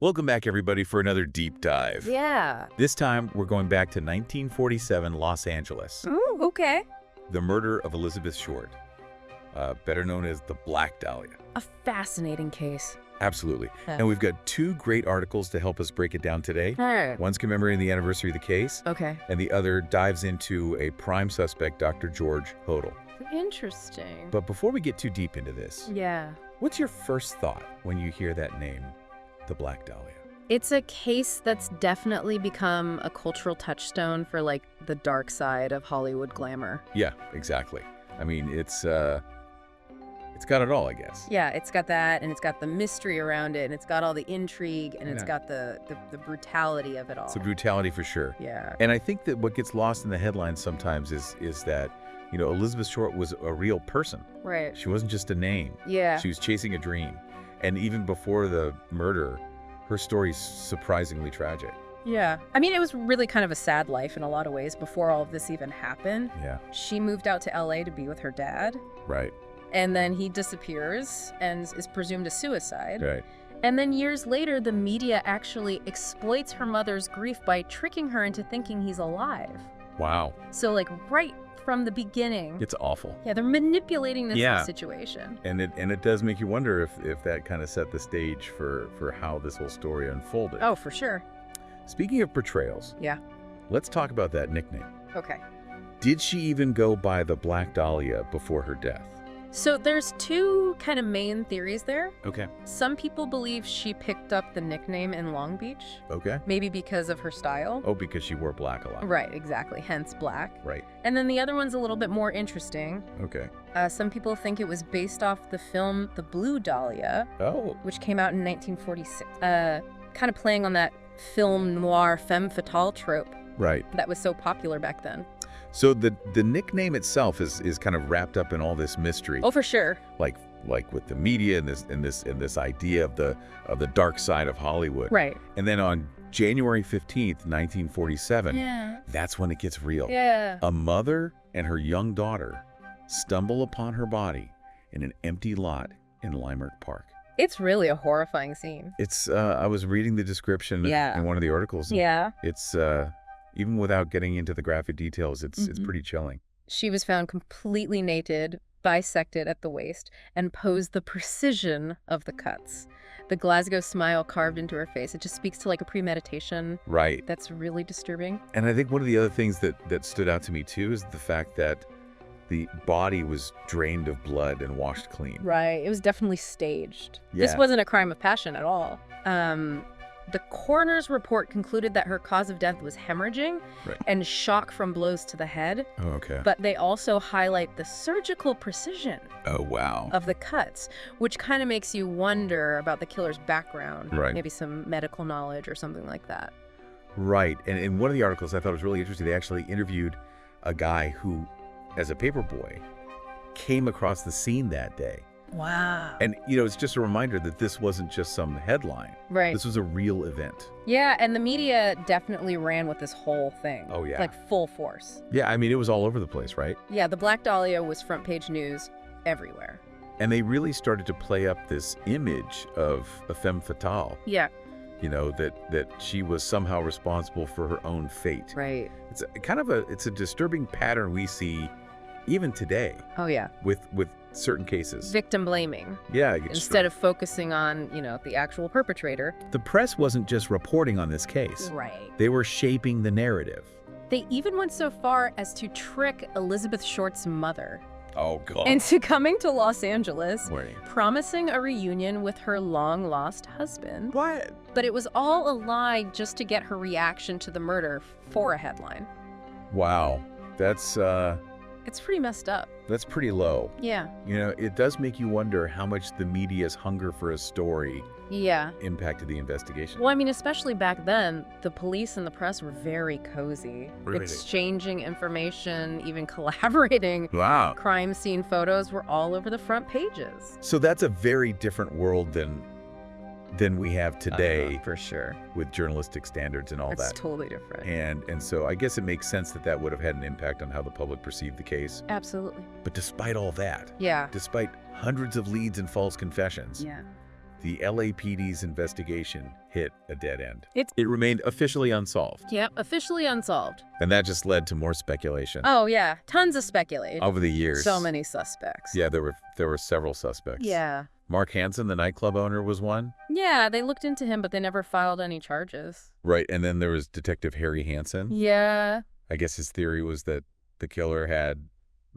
Welcome back, everybody, for another deep dive. Yeah. This time, we're going back to 1947 Los Angeles. Ooh, okay. The murder of Elizabeth Short, better known as the Black Dahlia. A fascinating case. Absolutely. Yeah. And we've got two great articles to help us break it down today. All right. One's commemorating the anniversary of the case, Okay. and the other dives into a prime suspect, Dr. George Hodel. Interesting. But before we get too deep into this, Yeah. what's your first thought when you hear that name, the Black Dahlia? It's a case that's definitely become a cultural touchstone for, like, the dark side of Hollywood glamour. Yeah, exactly. I mean, it's got it all, I guess. Yeah, it's got that, and it's got the mystery around it, and it's got all the intrigue, and it's Yeah. got the brutality of it all. It's a brutality for sure. Yeah. And I think that what gets lost in the headlines sometimes is that, you know, Elizabeth Short was a real person. Right. She wasn't just a name. Yeah. She was chasing a dream. And even before the murder, her story's surprisingly tragic. Yeah. I mean, it was really kind of a sad life in a lot of ways before all of this even happened. Yeah, She moved out to LA to be with her dad. right, And then he disappears and is presumed a suicide. right. And then years later, the media actually exploits her mother's grief by tricking her into thinking he's alive. Wow. So, like, right from the beginning. It's awful. Yeah, they're manipulating this Yeah. situation. And it does make you wonder if that kind of set the stage for how this whole story unfolded. Oh, for sure. Speaking of portrayals, Yeah. let's talk about that nickname. Okay. Did she even go by the Black Dahlia before her death? So there's two kind of main theories there. Okay. Some people believe she picked up the nickname in Long Beach, Okay. maybe because of her style. Oh, because she wore black a lot. Right, exactly, hence black. Right. And then the other one's a little bit more interesting. Okay. Some people think it was based off the film The Blue Dahlia, Oh. which came out in 1946. Kind of playing on that film noir femme fatale trope Right. that was so popular back then. So the nickname itself is kind of wrapped up in all this mystery. Oh, for sure. Like with the media and this idea of the dark side of Hollywood. Right. And then on January 15th, 1947, Yeah. that's when it gets real. Yeah. A mother and her young daughter stumble upon her body in an empty lot in Limerck Park. It's really a horrifying scene. It's I was reading the description Yeah. in one of the articles. and Yeah. It's even without getting into the graphic details, it's Mhm. pretty chilling. She was found completely naked, bisected at the waist, and posed the precision of the cuts. The Glasgow smile carved into her face. It just speaks to, like, a premeditation Right. that's really disturbing. And I think one of the other things that stood out to me too is the fact that the body was drained of blood and washed clean. Right. It was definitely staged. This Yeah. wasn't a crime of passion at all. The coroner's report concluded that her cause of death was hemorrhaging Right. and shock from blows to the head, Oh, okay. but they also highlight the surgical precision Oh, wow. of the cuts, which kind of makes you wonder about the killer's background. Right. Maybe some medical knowledge or something like that. Right. And in one of the articles I thought was really interesting, they actually interviewed a guy who, as a paper boy, came across the scene that day. Wow. And, you know, it's just a reminder that this wasn't just some headline. Right. This was a real event. Yeah, and the media definitely ran with this whole thing. Oh, yeah. Like full force. Yeah, I mean, it was all over the place, right? Yeah, the Black Dahlia was front page news everywhere. And they really started to play up this image of a femme fatale, Yeah. you know, that she was somehow responsible for her own fate. Right. It's it's a disturbing pattern we see even today Oh, yeah. with certain cases. Victim blaming Yeah, it's instead true. of focusing on, the actual perpetrator. The press wasn't just reporting on this case. Right. They were shaping the narrative. They even went so far as to trick Elizabeth Short's mother Oh, God. into coming to Los Angeles, Wait. promising a reunion with her long-lost husband. What? But it was all a lie just to get her reaction to the murder for a headline. Wow. That's It's pretty messed up. pretty low. Yeah. You know, it does make you wonder how much the media's hunger for a story Yeah. impacted the investigation. Well, I mean, especially back then, the police and the press were very cozy. Really? Exchanging information, even collaborating. Wow. Crime scene photos were all over the front pages. So that's a very different world than we have today For sure. with journalistic standards and all It's that. totally different. And so I guess it makes sense that would have had an impact on how the public perceived the case. Absolutely. But despite all that, Yeah. despite hundreds of leads and false confessions, Yeah. the LAPD's investigation hit a dead end. It remained officially unsolved. Yep, officially unsolved. And that just led to more speculation. Oh, yeah. Tons of speculation. Over the years. So many suspects. Yeah, there were several suspects. Yeah. Mark Hansen, the nightclub owner, was one. Yeah, they looked into him, but they never filed any charges. Right, and then there was Detective Harry Hansen. Yeah. I guess his theory was that the killer had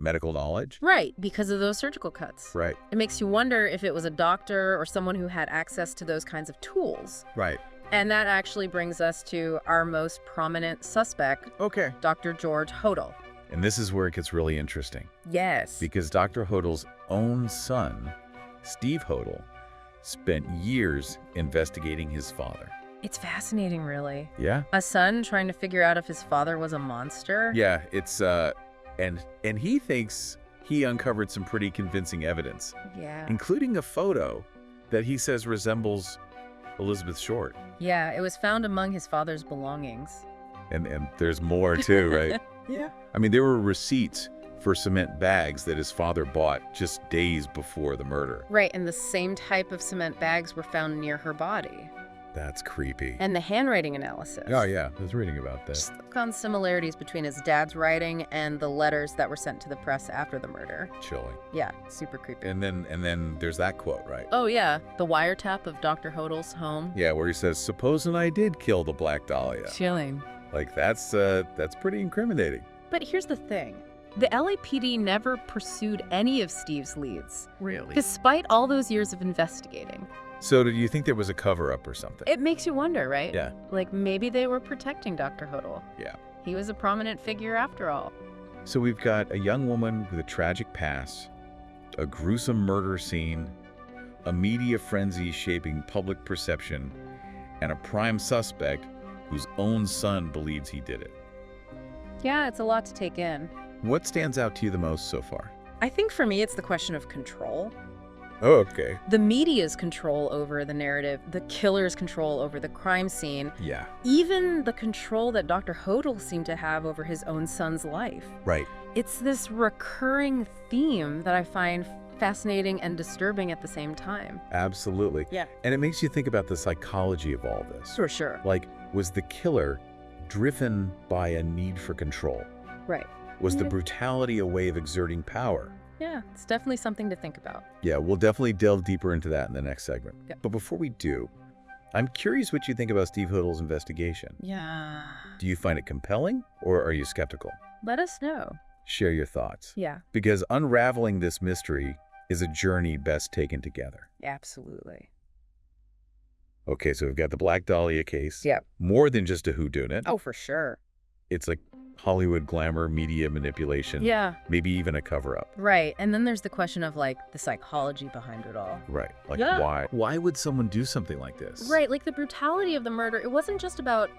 medical knowledge. Right, because of those surgical cuts. Right. It makes you wonder if it was a doctor or someone who had access to those kinds of tools. Right. And that actually brings us to our most prominent suspect, Okay. Dr. George Hodel. And this is where it gets really interesting. Yes. Because Dr. Hodel's own son, Steve Hodel, spent years investigating his father. It's fascinating, really. Yeah? A son trying to figure out if his father was a monster. Yeah, it's, and he thinks he uncovered some pretty convincing evidence, Yeah. including a photo that he says resembles Elizabeth Short. Yeah, it was found among his father's belongings. And there's more too, right? Yeah. I mean, there were receipts for cement bags that his father bought just days before the murder. Right, and the same type of cement bags were found near her body. That's creepy. And the handwriting analysis. Oh, yeah. I was reading about that. Just look on similarities between his dad's writing and the letters that were sent to the press after the murder. Chilling. Yeah, super creepy. And then there's that quote, right? Oh, yeah, the wiretap of Dr. Hodel's home. Yeah, where he says, "Supposing I did kill the Black Dahlia." Chilling. Like, that's pretty incriminating. But here's the thing. The LAPD never pursued any of Steve's leads, Really? despite all those years of investigating. So do you think there was a cover-up or something? It makes you wonder, right? Yeah. Like, maybe they were protecting Dr. Hodel. Yeah. He was a prominent figure after all. So we've got a young woman with a tragic past, a gruesome murder scene, a media frenzy shaping public perception, and a prime suspect whose own son believes he did it. Yeah, it's a lot to take in. What stands out to you the most so far? I think for me, it's the question of control. Oh, okay. The media's control over the narrative, the killer's control over the crime scene, Yeah. even the control that Dr. Hodel seemed to have over his own son's life. Right. It's this recurring theme that I find fascinating and disturbing at the same time. Absolutely. Yeah. And it makes you think about the psychology of all this. For sure. Like, was the killer driven by a need for control? Right. Was the Yeah. brutality a way of exerting power? Yeah, it's definitely something to think about. Yeah, we'll definitely delve deeper into that in the next segment. Yep. But before we do, I'm curious what you think about Steve Hodel's investigation. Yeah. Do you find it compelling, or are you skeptical? Let us know. Share your thoughts. Yeah, Because unraveling this mystery is a journey best taken together. absolutely. Okay, so we've got the Black Dahlia case. Yep. More than just a whodunit. Oh, for sure. It's like Hollywood glamour, media manipulation. Yeah, Maybe even a cover-up. right. And then there's the question of, like, the psychology behind it all. Right. Like, Yeah. why? Why would someone do something like this? Right, like the brutality of the murder, it wasn't just about,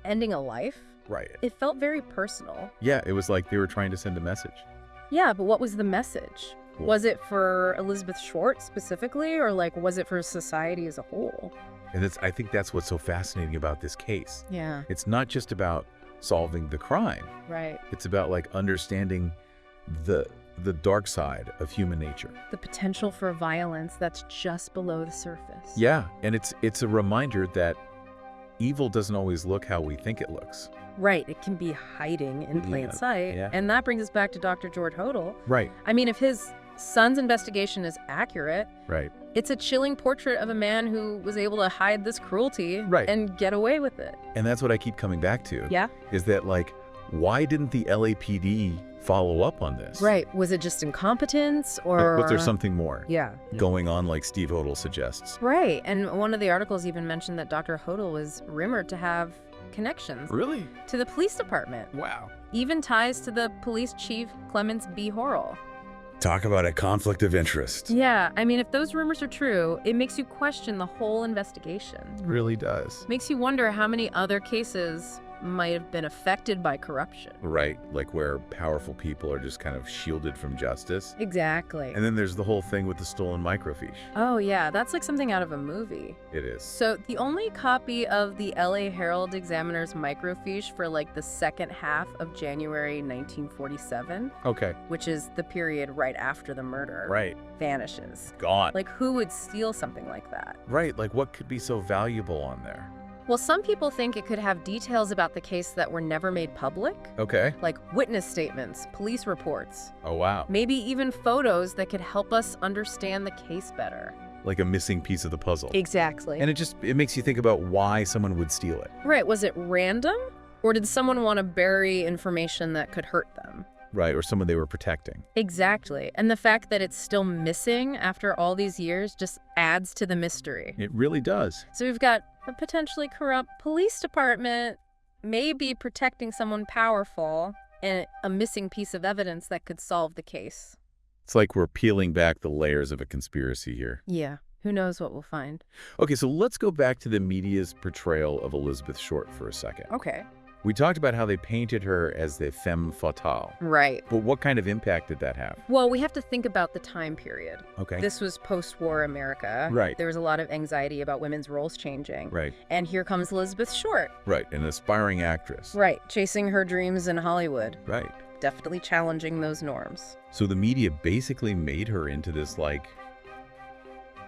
ending a life. Right. It felt very personal. Yeah, it was like they were trying to send a message. Yeah, but what was the message? Well- Was it for Elizabeth Short specifically, or, like, was it for society as a whole? And I think that's what's so fascinating about this case. Yeah, It's not just about solving the crime. right. It's about like understanding the dark side of human nature. The potential for violence that's just below the surface. Yeah, and it's a reminder that evil doesn't always look how we think it looks. Right, it can be hiding in plain Yeah, sight. yeah. And that brings us back to Dr. George Hodel. Right. I mean, if his son's investigation is accurate, Right. it's a chilling portrait of a man who was able to hide this cruelty Right. and get away with it. And that's what I keep coming back to. Yeah? Is that like, why didn't the LAPD follow up on this? Right. Was it just incompetence or... Was there something more Yeah. going on like Steve Hodel suggests? Right. And one of the articles even mentioned that Dr. Hodel was rumored to have connections Really? to the police department, Wow. even ties to the police chief Clemens B. Horrell. Talk about a conflict of interest. Yeah, I mean, if those rumors are true, it makes you question the whole investigation. It really does. Makes you wonder how many other cases might have been affected by corruption. Right, like where powerful people are just kind of shielded from justice. Exactly. And then there's the whole thing with the stolen microfiche. Oh, yeah, that's like something out of a movie. It is. So the only copy of the LA Herald Examiner's microfiche for like the second half of January 1947, Okay. which is the period right after the murder, Right. vanishes. Gone. Like, who would steal something like that? Right, like what could be so valuable on there? Well, some people think it could have details about the case that were never made public, Okay. like witness statements, police reports, Oh, wow. maybe even photos that could help us understand the case better. Like a missing piece of the puzzle. Exactly. And it makes you think about why someone would steal it. Right, was it random? Or did someone want to bury information that could hurt them? Right, or someone they were protecting. Exactly. And the fact that it's still missing after all these years just adds to the mystery. It really does. So we've got a potentially corrupt police department, maybe protecting someone powerful, and a missing piece of evidence that could solve the case. It's like we're peeling back the layers of a conspiracy here. Yeah, who knows what we'll find. Okay, so let's go back to the media's portrayal of Elizabeth Short for a second. Okay. We talked about how they painted her as the femme fatale. Right. But what kind of impact did that have? Well, we have to think about the time period. Okay. This was post-war America. Right. There was a lot of anxiety about women's roles changing. Right, And here comes Elizabeth Short. right. An aspiring actress. Right. Chasing her dreams in Hollywood. Right. Definitely challenging those norms. So the media basically made her into this, like,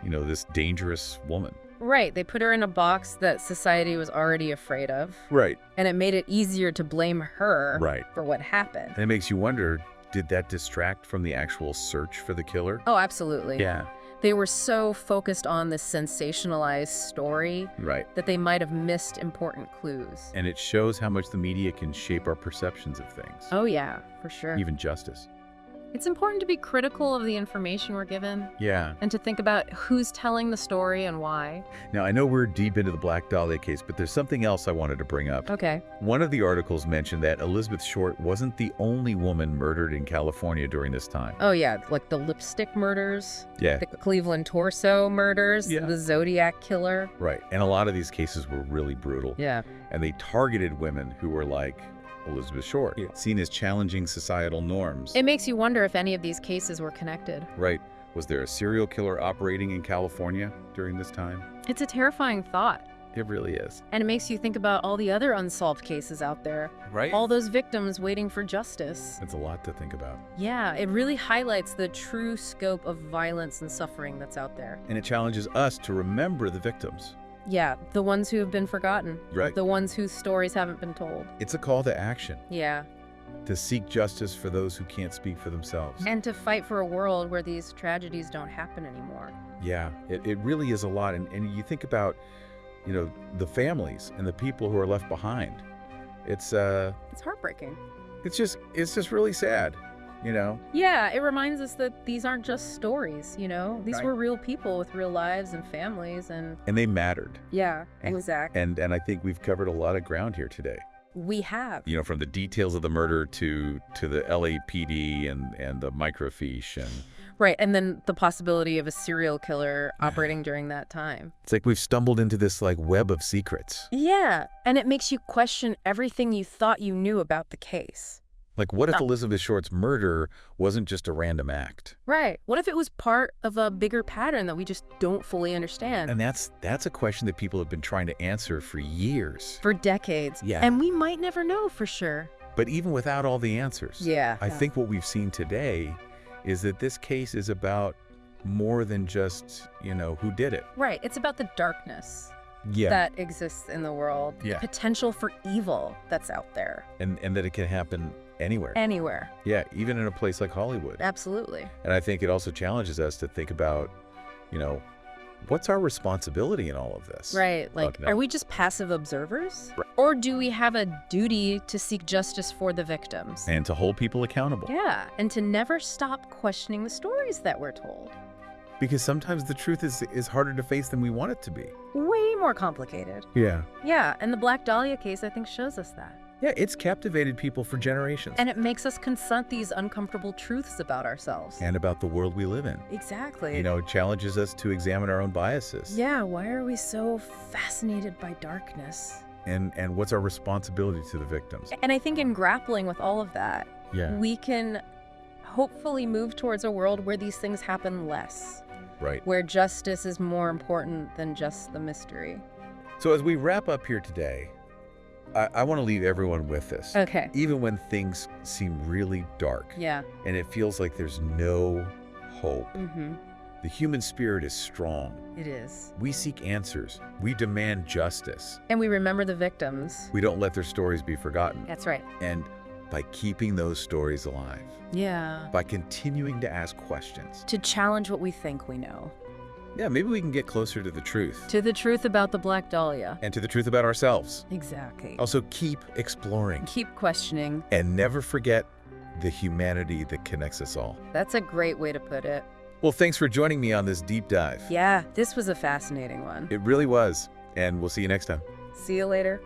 this dangerous woman. Right. They put her in a box that society was already afraid of. Right. And it made it easier to blame her Right. for what happened. And it makes you wonder, did that distract from the actual search for the killer? Oh, absolutely. Yeah. They were so focused on this sensationalized story Right. that they might have missed important clues. And it shows how much the media can shape our perceptions of things. Oh, yeah, for sure. Even justice. It's important to be critical of the information we're given Yeah. and to think about who's telling the story and why. Now, I know we're deep into the Black Dahlia case, but there's something else I wanted to bring up. Okay. One of the articles mentioned that Elizabeth Short wasn't the only woman murdered in California during this time. Oh, yeah, like the lipstick murders, Yeah. the Cleveland torso murders, Yeah. the Zodiac killer. Right. And a lot of these cases were really brutal. Yeah. And they targeted women who were like Elizabeth Short, seen as challenging societal norms. It makes you wonder if any of these cases were connected. Right. Was there a serial killer operating in California during this time? It's a terrifying thought. It really is. And it makes you think about all the other unsolved cases out there. Right? All those victims waiting for justice. It's a lot to think about. Yeah, it really highlights the true scope of violence and suffering that's out there. And it challenges us to remember the victims. Yeah, the ones who have been forgotten. Right. The ones whose stories haven't been told. It's a call to action, Yeah. to seek justice for those who can't speak for themselves. And to fight for a world where these tragedies don't happen anymore. Yeah, it really is a lot. And you think about, the families and the people who are left behind. It's heartbreaking. just really sad, Yeah, it reminds us that these aren't just stories, These Right. were real people with real lives and families and... And they mattered. Yeah, exactly. And I think we've covered a lot of ground here today. We have. From the details of the murder to the LAPD and the microfiche, and Right, and then the possibility of a serial killer operating during that time. it's like we've stumbled into this like web of secrets. Yeah, and it makes you question everything you thought you knew about the case. Like, what if Elizabeth Short's murder wasn't just a random act? Right. What if it was part of a bigger pattern that we just don't fully understand? And that's a question that people have been trying to answer for years. For decades. Yeah. And we might never know for sure. But even without all the answers, Yeah. I think what we've seen today is that this case is about more than just, who did it. Right. It's about the darkness Yeah. that exists in the world. Yeah. The potential for evil that's out there. And that it can happen anywhere. Anywhere. Yeah, even in a place like Hollywood. Absolutely. And I think it also challenges us to think about, what's our responsibility in all of this? Right. Like, no. are we just passive observers? Right. Or do we have a duty to seek justice for the victims? And to hold people accountable. Yeah. And to never stop questioning the stories that we're told. Because sometimes the truth is harder to face than we want it to be. Way more complicated. Yeah. Yeah. And the Black Dahlia case, I think, shows us that. Yeah, it's captivated people for generations. And it makes us confront these uncomfortable truths about ourselves. And about the world we live in. Exactly. It challenges us to examine our own biases. Yeah, why are we so fascinated by darkness? And what's our responsibility to the victims? And I think in grappling with all of that, Yeah. we can hopefully move towards a world where these things happen less, Right. where justice is more important than just the mystery. So as we wrap up here today, I want to leave everyone with this. Okay. Even when things seem really dark Yeah. and it feels like there's no hope, Mm-hmm. the human spirit is strong. It is. We seek answers. We demand justice. And we remember the victims. We don't let their stories be forgotten. That's right. And by keeping those stories alive, Yeah. by continuing to ask questions, To challenge what we think we know. yeah, maybe we can get closer to the truth To the truth about the Black Dahlia. and to the truth about ourselves. Exactly. Also, keep exploring Keep questioning. and never forget the humanity that connects us all. That's a great way to put it. Well, thanks for joining me on this deep dive. Yeah, this was a fascinating one. It really was. And we'll see you next time. See you later.